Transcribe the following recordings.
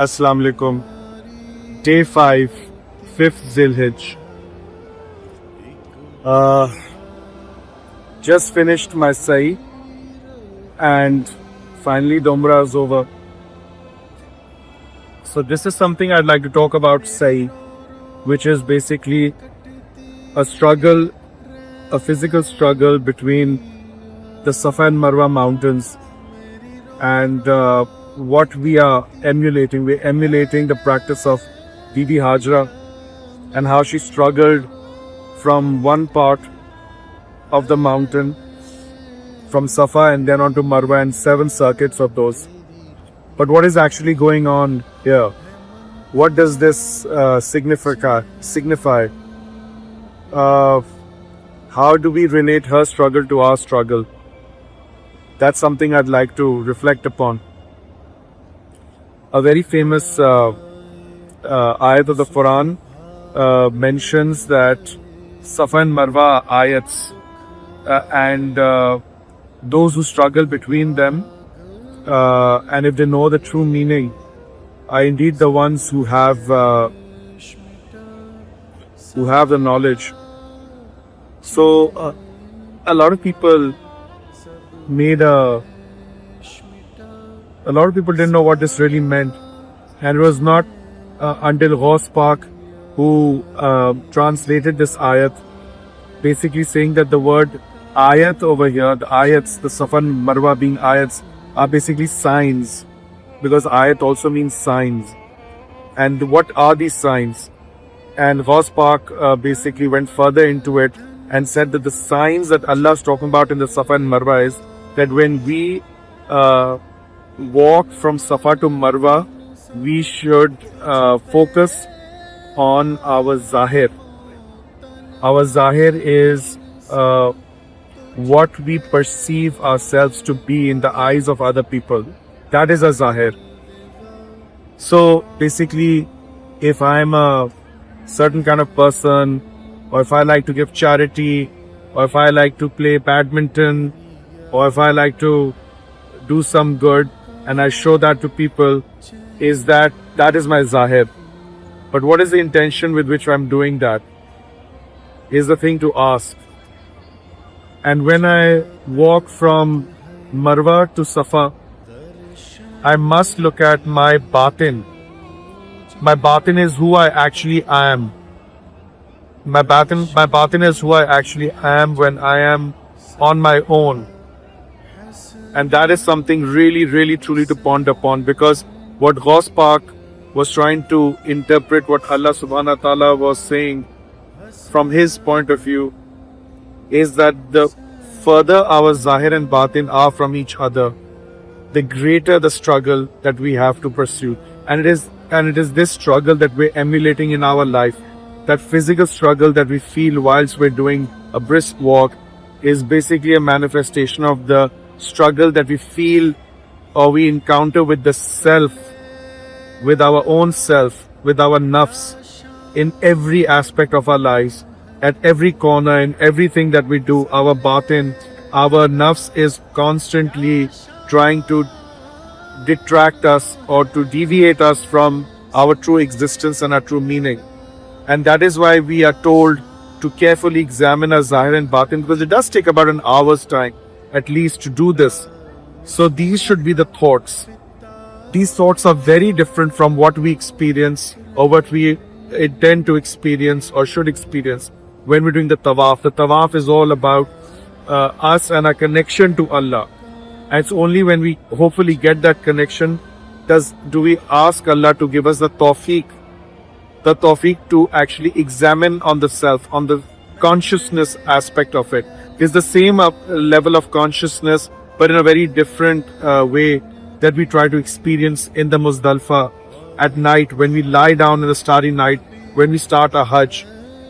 Assalamu alaikum. Day 5, 5th Zilhijj. Uh, just finished my Sa'i and finally the Umrah is over. So this is something I'd like to talk about Sa'i, which is basically a struggle, a physical struggle between the Safa and Marwa mountains and what we are emulating. We're emulating the practice of Bibi Hajra and how she struggled from one part of the mountain, from Safa and then onto Marwa, and 7 circuits of those. But what is actually going on here? What does this signify? How do we relate her struggle to our struggle? That's something I'd like to reflect upon. A very famous ayat of the Quran mentions that Safa and Marwa ayats and those who struggle between them, and if they know the true meaning, are indeed the ones who have the knowledge. So a lot of people didn't know what this really meant, and it was not until Ghaus Pak who translated this ayat, basically saying that the word ayat over here, the ayats, the Safa and Marwa being ayats, are basically signs, because ayat also means signs. And what are these signs? And Ghaus Pak basically went further into it and said that the signs that Allah is talking about in the Safa and Marwa is that when we walk from Safa to Marwa, we should focus on our Zahir. Our Zahir is what we perceive ourselves to be in the eyes of other people. That is a Zahir. So basically, if I'm a certain kind of person, or if I like to give charity, or if I like to play badminton, or if I like to do some good and I show that to people, is that is my Zahir. But what is the intention with which I'm doing that? Is the thing to ask. And when I walk from Marwa to Safa, I must look at my batin. My batin is who I actually am. My batin is who I actually am when I am on my own. And that is something really, really, truly to ponder upon, because what Ghaus Pak was trying to interpret, what Allah subhanahu wa ta'ala was saying from his point of view, is that the further our Zahir and Batin are from each other, the greater the struggle that we have to pursue. And it is this struggle that we're emulating in our life. That physical struggle that we feel whilst we're doing a brisk walk is basically a manifestation of the struggle that we feel or we encounter with the self, with our own self, with our nafs, in every aspect of our lives, at every corner, in everything that we do. Our batin, our nafs is constantly trying to detract us or to deviate us from our true existence and our true meaning. And that is why we are told to carefully examine our Zahir and Batin, because it does take about an hour's time at least to do this. So these should be the thoughts. These thoughts are very different from what we experience or what we intend to experience or should experience when we're doing the tawaf. The tawaf is all about us and our connection to Allah. And it's only when we hopefully get that connection do we ask Allah to give us the tawfiq to actually examine on the self, on the consciousness aspect of it. It's the same level of consciousness, but in a very different way that we try to experience in the Muzdalfa at night, when we lie down in the starry night, when we start our Hajj.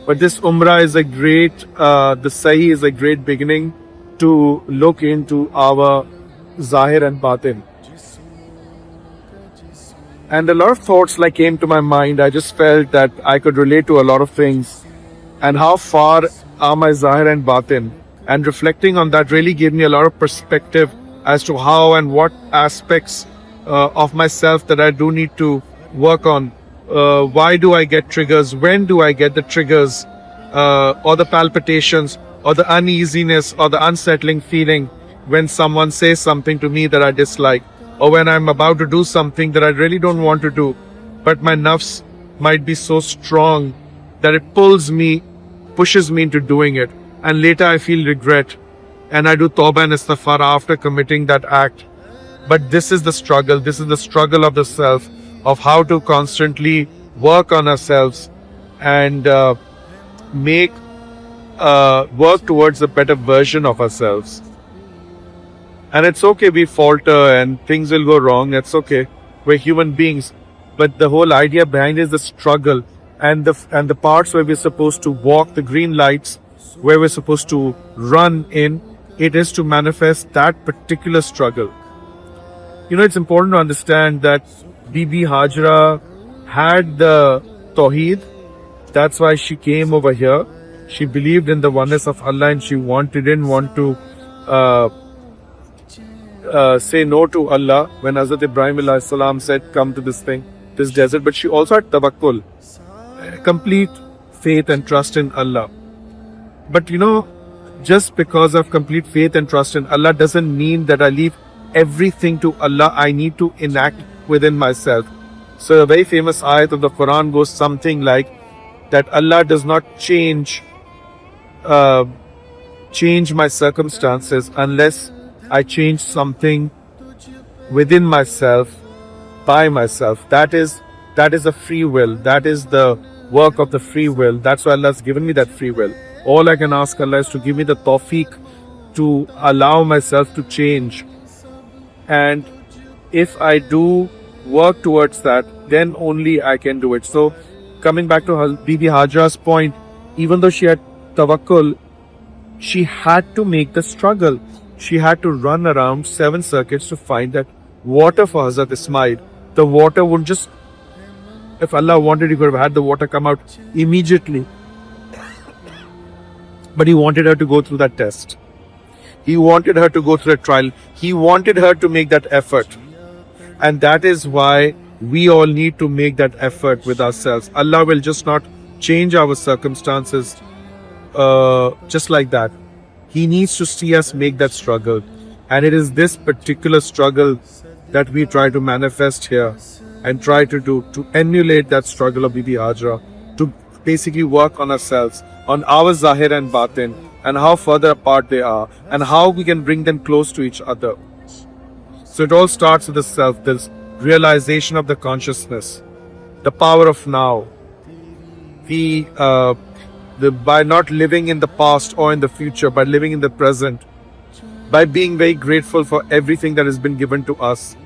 But this Umrah is the Sa'i is a great beginning to look into our Zahir and Batin. And a lot of thoughts came to my mind. I just felt that I could relate to a lot of things. And how far are my Zahir and Batin? And reflecting on that really gave me a lot of perspective as to how and what aspects of myself that I do need to work on why do I get triggers, when do I get the triggers, or the palpitations, or the uneasiness, or the unsettling feeling when someone says something to me that I dislike, or when I'm about to do something that I really don't want to do, but my nafs might be so strong that it pushes me into doing it, and later I feel regret, and I do tawbah and istighfar after committing that act. But this is the struggle. This is the struggle of the self, of how to constantly work on ourselves and make work towards a better version of ourselves. And it's okay, we falter and things will go wrong. It's okay. We're human beings. But the whole idea behind it is the struggle and the parts where we're supposed to walk, the green lights, where we're supposed to run in. It is to manifest that particular struggle. You know, it's important to understand that Bibi Hajra had the Tawheed. That's why she came over here. She believed in the oneness of Allah and she didn't want to say no to Allah when Hazrat Ibrahim alayhi salam said, come to this desert. But she also had tawakkul, complete faith and trust in Allah. But you know, just because of complete faith and trust in Allah doesn't mean that I leave everything to Allah. I need to enact within myself. So a very famous ayat of the Quran goes something like that: Allah does not change my circumstances unless I change something within myself, by myself. That is a free will. That is the work of the free will. That's why Allah has given me that free will. All I can ask Allah is to give me the tawfiq to allow myself to change. And if I do work towards that, then only I can do it. So coming back to Bibi Hajra's point, even though she had tawakkul, she had to make the struggle. She had to run around 7 circuits to find that water for Hazrat Ismail. The water wouldn't just, if Allah wanted, He could have had the water come out immediately. But He wanted her to go through that test. He wanted her to go through a trial. He wanted her to make that effort. And that is why we all need to make that effort with ourselves. Allah will just not change our circumstances just like that. He needs to see us make that struggle. And it is this particular struggle that we try to manifest here and try to do, to emulate that struggle of Bibi Hajra, to basically work on ourselves, on our Zahir and Batin, and how further apart they are, and how we can bring them close to each other. So it all starts with the self, this realization of the consciousness, the power of now. By not living in the past or in the future, by living in the present, by being very grateful for everything that has been given to us,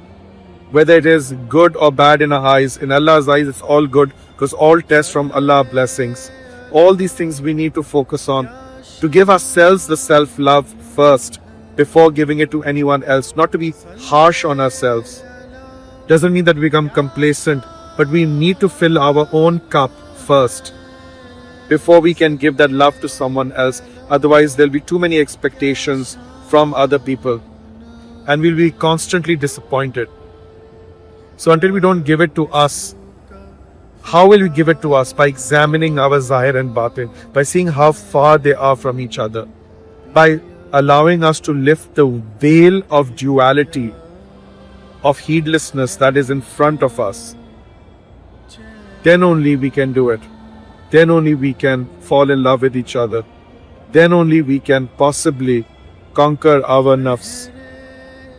whether it is good or bad in our eyes. In Allah's eyes, it's all good, because all tests from Allah are blessings. All these things we need to focus on, to give ourselves the self-love first before giving it to anyone else, not to be harsh on ourselves. Doesn't mean that we become complacent, but we need to fill our own cup first before we can give that love to someone else. Otherwise, there'll be too many expectations from other people and we'll be constantly disappointed. So until we don't give it to us, how will we give it to us? By examining our Zahir and Batin, by seeing how far they are from each other, by allowing us to lift the veil of duality, of heedlessness that is in front of us. Then only we can do it. Then only we can fall in love with each other. Then only we can possibly conquer our nafs.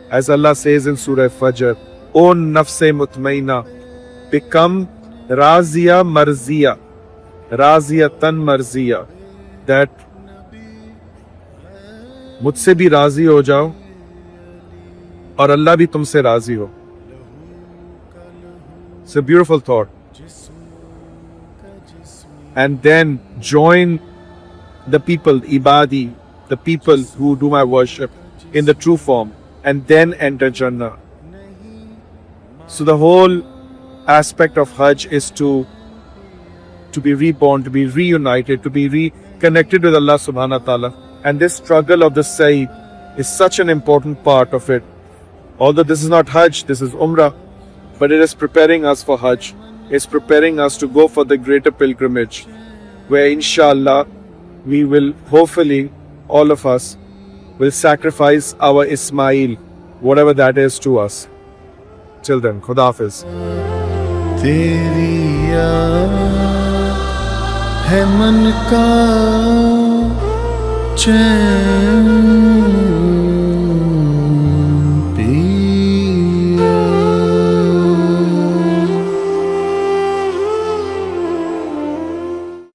As Allah says in Surah Fajr, O nafse mutmaina, become Razia Marziya, Raziyatan Marziya, that मुझसे भी राजी हो जाओ और अल्लाह भी तुमसे राजी हो. It's a beautiful thought. And then join the people, ibadi, the people who do my worship in the true form, and then enter Jannah. So the whole aspect of Hajj is to be reborn, to be reunited, to be reconnected with Allah subhanahu wa ta'ala. And this struggle of the Sa'i is such an important part of it. Although this is not Hajj, this is Umrah. but it is preparing us for Hajj. It's preparing us to go for the greater pilgrimage, where inshallah we will hopefully, all of us, will sacrifice our Ismail, whatever that is to us. Till then, Khuda Hafiz. तेरी याद है मन का चैन